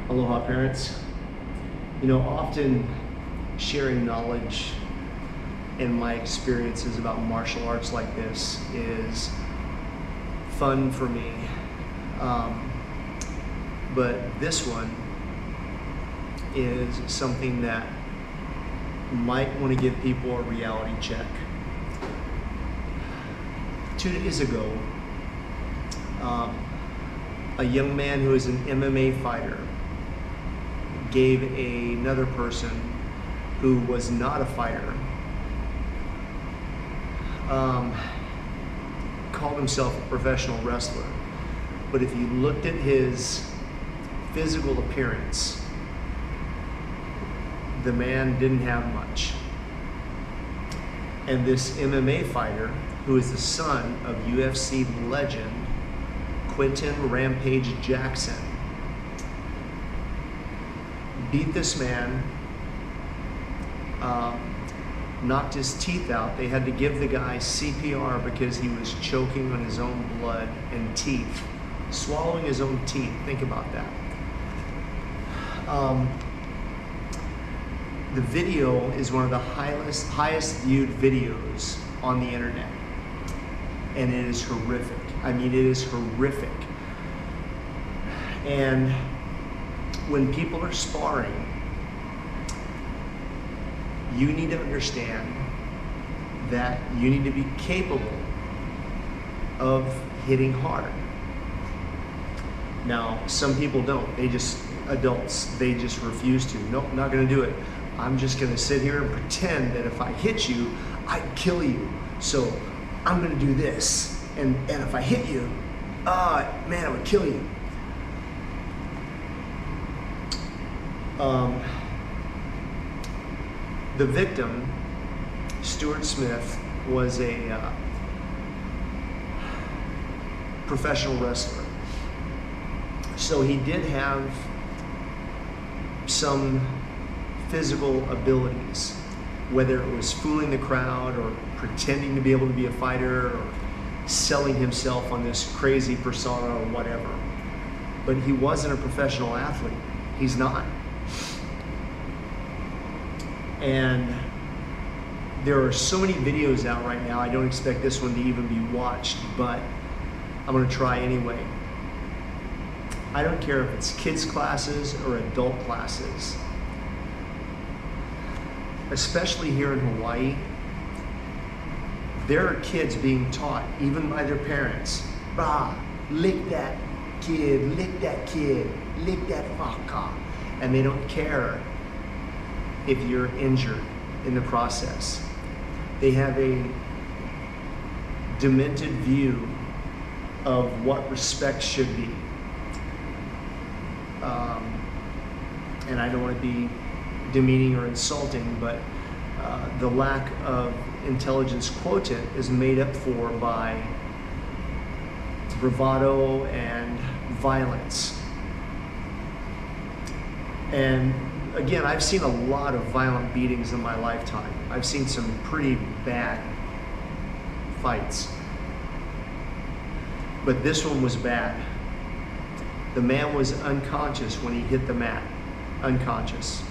Aloha parents. You know, often sharing knowledge and my experiences about martial arts like this is fun for me. But this one is something that might want to give people a reality check. 2 days ago, a young man who is an MMA fighter gave another person who was not a fighter, called himself a professional wrestler. But if you looked at his physical appearance, the man didn't have much. And this MMA fighter, who is the son of UFC legend Quinton Rampage Jackson, beat this man, knocked his teeth out. They had to give the guy CPR because he was choking on his own blood and teeth, swallowing his own teeth. Think about that. The video is one of the highest viewed videos on the internet, and it is horrific. I mean, it is horrific. And when people are sparring, you need to understand that you need to be capable of hitting hard. Now, some people don't. Adults, they just refuse to. Nope, not gonna do it. I'm just gonna sit here and pretend that if I hit you, I'd kill you. So I'm gonna do this. And if I hit you, man, I would kill you. The victim, Stuart Smith, was a professional wrestler. So he did have some physical abilities, whether it was fooling the crowd or pretending to be able to be a fighter or selling himself on this crazy persona or whatever. But he wasn't a professional athlete. He's not. And there are so many videos out right now, I don't expect this one to even be watched, but I'm gonna try anyway. I don't care if it's kids classes or adult classes. Especially here in Hawaii, there are kids being taught, even by their parents, lick that kid, lick that fucker. And they don't care if you're injured in the process. They have a demented view of what respect should be. And I don't want to be demeaning or insulting, but the lack of intelligence quotient is made up for by bravado and violence. And again, I've seen a lot of violent beatings in my lifetime. I've seen some pretty bad fights. But this one was bad. The man was unconscious when he hit the mat. Unconscious.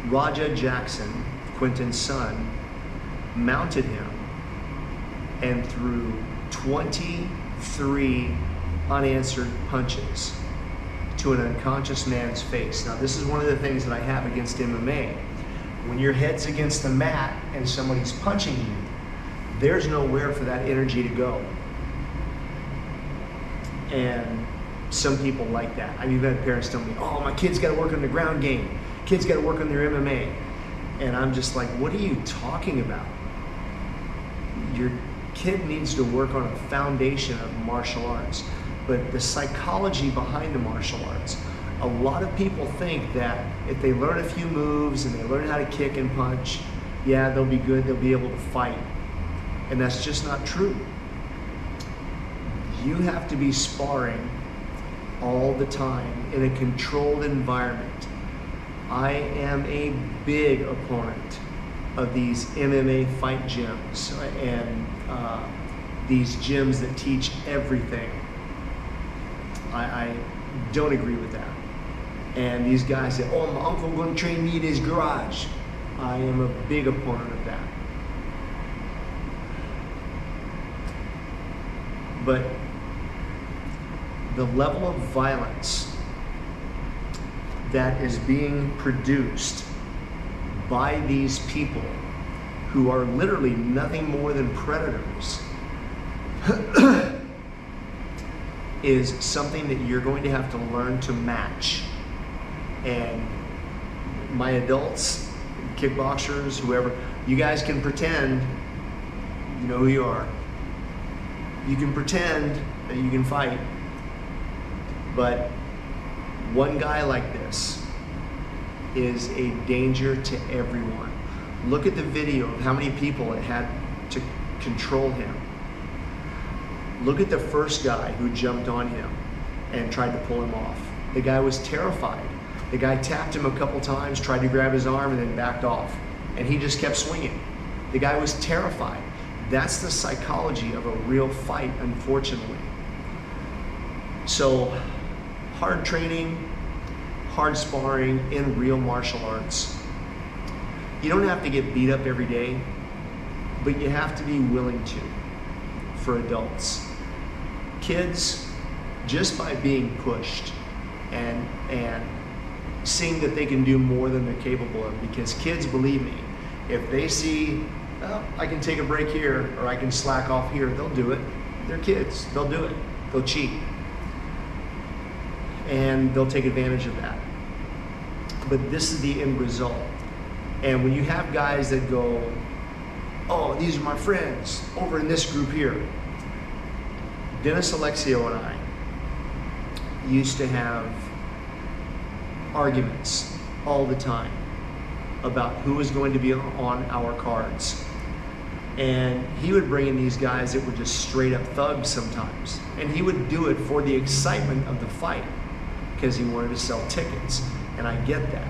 Raja Jackson, Quinton's son, mounted him and threw 23 unanswered punches to an unconscious man's face. Now, this is one of the things that I have against MMA. When your head's against the mat and somebody's punching you, there's nowhere for that energy to go. And some people like that. I've even had parents tell me, oh, my kid's got to work on the ground game. Kids got to work on their MMA. And I'm just like, what are you talking about? Your kid needs to work on a foundation of martial arts. But the psychology behind the martial arts, a lot of people think that if they learn a few moves and they learn how to kick and punch, yeah, they'll be good, they'll be able to fight. And that's just not true. you have to be sparring all the time in a controlled environment. I am a big opponent of these MMA fight gyms and these gyms that teach everything. I don't agree with that. And these guys say, oh, my uncle going to train me in his garage. I am a big opponent of that. But the level of violence that is being produced by these people who are literally nothing more than predators is something that you're going to have to learn to match. And my adults, kickboxers, whoever, you guys can pretend you know who you are. You can pretend that you can fight, but one guy like this is a danger to everyone. Look at the video of how many people it had to control him. Look at the first guy who jumped on him and tried to pull him off. The guy was terrified. The guy tapped him a couple times, tried to grab his arm, and then backed off. And he just kept swinging. The guy was terrified. That's the psychology of a real fight, unfortunately. So, hard training, hard sparring in real martial arts. You don't have to get beat up every day, but you have to be willing to for adults. Kids, just by being pushed and seeing that they can do more than they're capable of, because kids, believe me, if they see, oh, I can take a break here or I can slack off here, they'll do it. They're kids, they'll do it. They'll cheat. And they'll take advantage of that. But this is the end result. And when you have guys that go, oh, these are my friends over in this group here. Dennis Alexio and I used to have arguments all the time about who was going to be on our cards. And he would bring in these guys that were just straight up thugs sometimes. And he would do it for the excitement of the fight because he wanted to sell tickets. And I get that.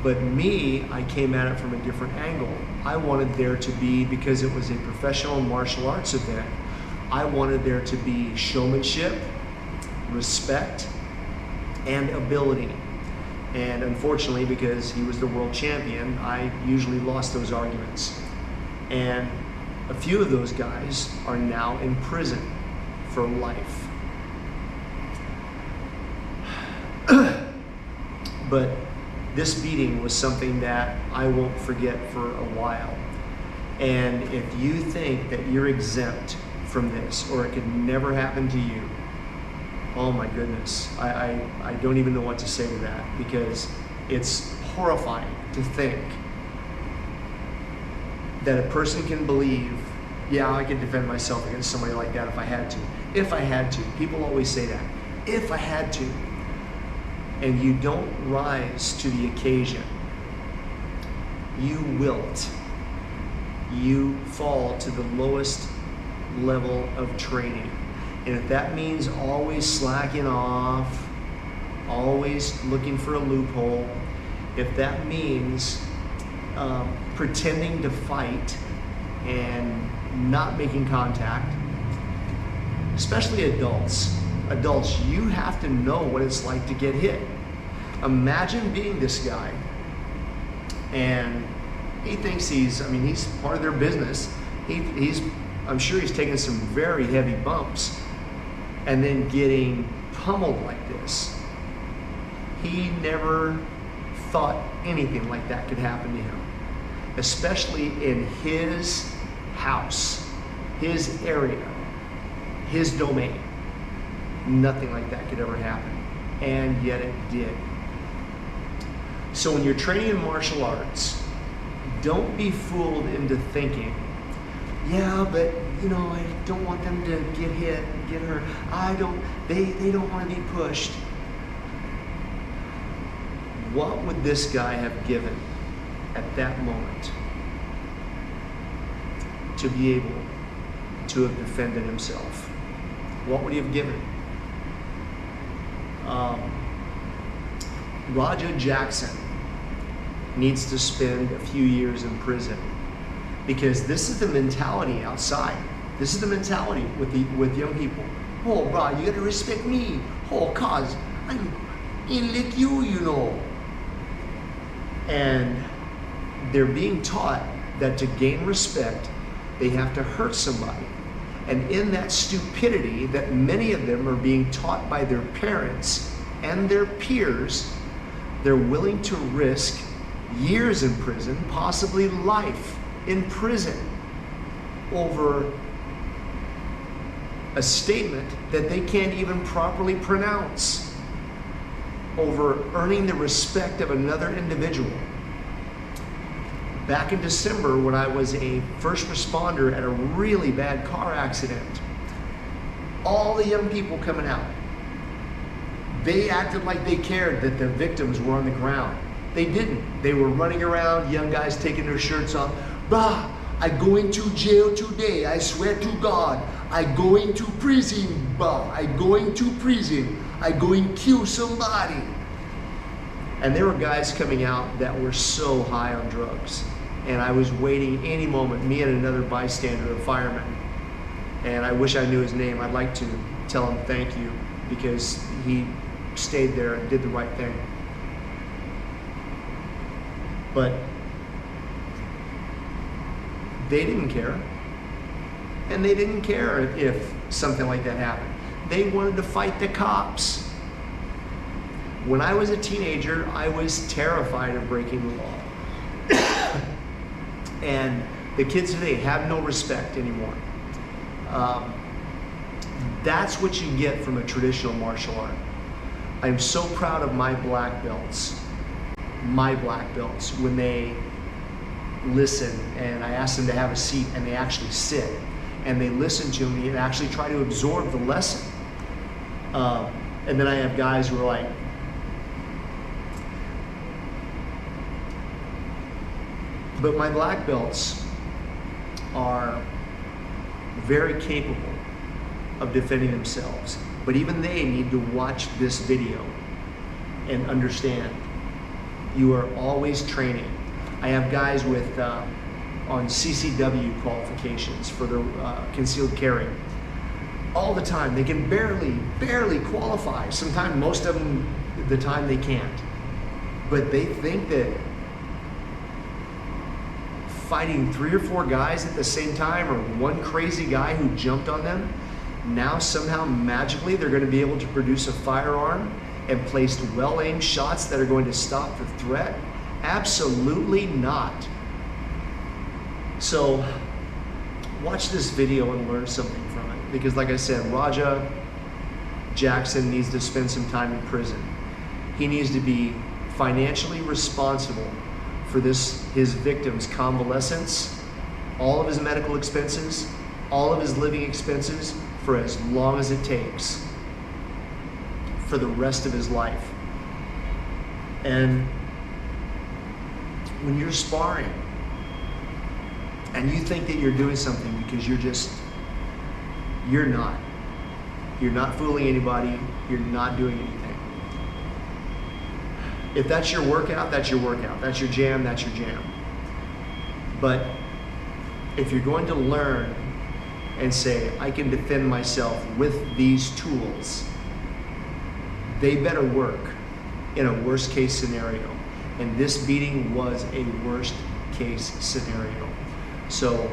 But me, I came at it from a different angle. I wanted there to be, because it was a professional martial arts event, I wanted there to be showmanship, respect, and ability. And unfortunately, because he was the world champion, I usually lost those arguments. And a few of those guys are now in prison for life. But this beating was something that I won't forget for a while. And if you think that you're exempt from this, or it could never happen to you, oh my goodness, I don't even know what to say to that, because it's horrifying to think that a person can believe, yeah, I could defend myself against somebody like that if I had to. If I had to. People always say that. If I had to. And you don't rise to the occasion. You wilt. You fall to the lowest level of training. And if that means always slacking off, always looking for a loophole, if that means pretending to fight and not making contact, especially adults, you have to know what it's like to get hit. Imagine being this guy and he thinks he's part of their business. I'm sure he's taken some very heavy bumps, and then getting pummeled like this. He never thought anything like that could happen to him, especially in his house, his area, his domain. Nothing like that could ever happen, and yet it did. So when you're training in martial arts, don't be fooled into thinking, yeah, but I don't want them to get hit, get hurt. They don't want to be pushed. What would this guy have given at that moment to be able to have defended himself? what would he have given? Raja Jackson needs to spend a few years in prison, because this is the mentality outside. This is the mentality with young people. Oh, bro, you gotta respect me. Oh, cause I'm in like you know. And they're being taught that to gain respect, they have to hurt somebody. And in that stupidity that many of them are being taught by their parents and their peers, they're willing to risk years in prison, possibly life in prison, over a statement that they can't even properly pronounce, over earning the respect of another individual. Back in December, when I was a first responder at a really bad car accident, all the young people coming out, they acted like they cared that the victims were on the ground. They didn't. They were running around, young guys taking their shirts off. Bah, I going to jail today, I swear to God. I going to prison, bah, I going to prison. I going kill somebody. And there were guys coming out that were so high on drugs. And I was waiting any moment, me and another bystander, a fireman. And I wish I knew his name. I'd like to tell him thank you, because he stayed there and did the right thing. But they didn't care. And they didn't care if something like that happened. They wanted to fight the cops. When I was a teenager, I was terrified of breaking the law. And the kids today have no respect anymore. That's what you get from a traditional martial art. I'm so proud of my black belts, when they listen and I ask them to have a seat and they actually sit and they listen to me and actually try to absorb the lesson. And then I have guys who are like, but my black belts are very capable of defending themselves. But even they need to watch this video and understand you are always training. I have guys with on CCW qualifications for their concealed carry. All the time, they can barely qualify. Sometimes, most of them, the time they can't. But they think that fighting 3 or 4 guys at the same time, or one crazy guy who jumped on them, now somehow magically they're going to be able to produce a firearm and place well-aimed shots that are going to stop the threat? Absolutely not. So watch this video and learn something from it, because like I said, Raja Jackson needs to spend some time in prison. He needs to be financially responsible for his victim's convalescence, all of his medical expenses, all of his living expenses, for as long as it takes, for the rest of his life. And when you're sparring and you think that you're doing something because you're not. You're not fooling anybody. You're not doing anything. If that's your workout, that's your workout. That's your jam, that's your jam. But if you're going to learn and say, I can defend myself with these tools, they better work in a worst case scenario. And this beating was a worst case scenario. So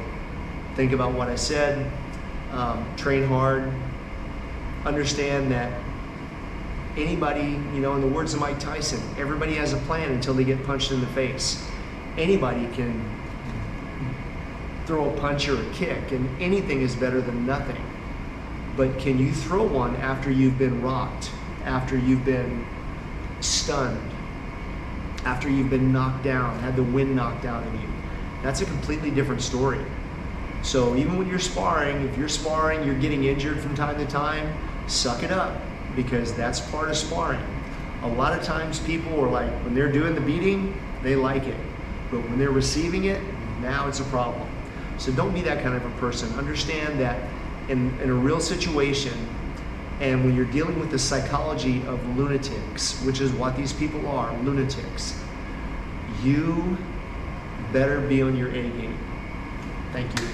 think about what I said, train hard, understand that anybody, in the words of Mike Tyson, everybody has a plan until they get punched in the face. Anybody can throw a punch or a kick, and anything is better than nothing. But can you throw one after you've been rocked, after you've been stunned, after you've been knocked down, had the wind knocked out of you? That's a completely different story. So even when you're sparring, if you're sparring, you're getting injured from time to time, suck it up, because that's part of sparring. A lot of times people are like, when they're doing the beating, they like it. But when they're receiving it, now it's a problem. So don't be that kind of a person. Understand that in a real situation, And when you're dealing with the psychology of lunatics, which is what these people are, lunatics, you better be on your A game. Thank you.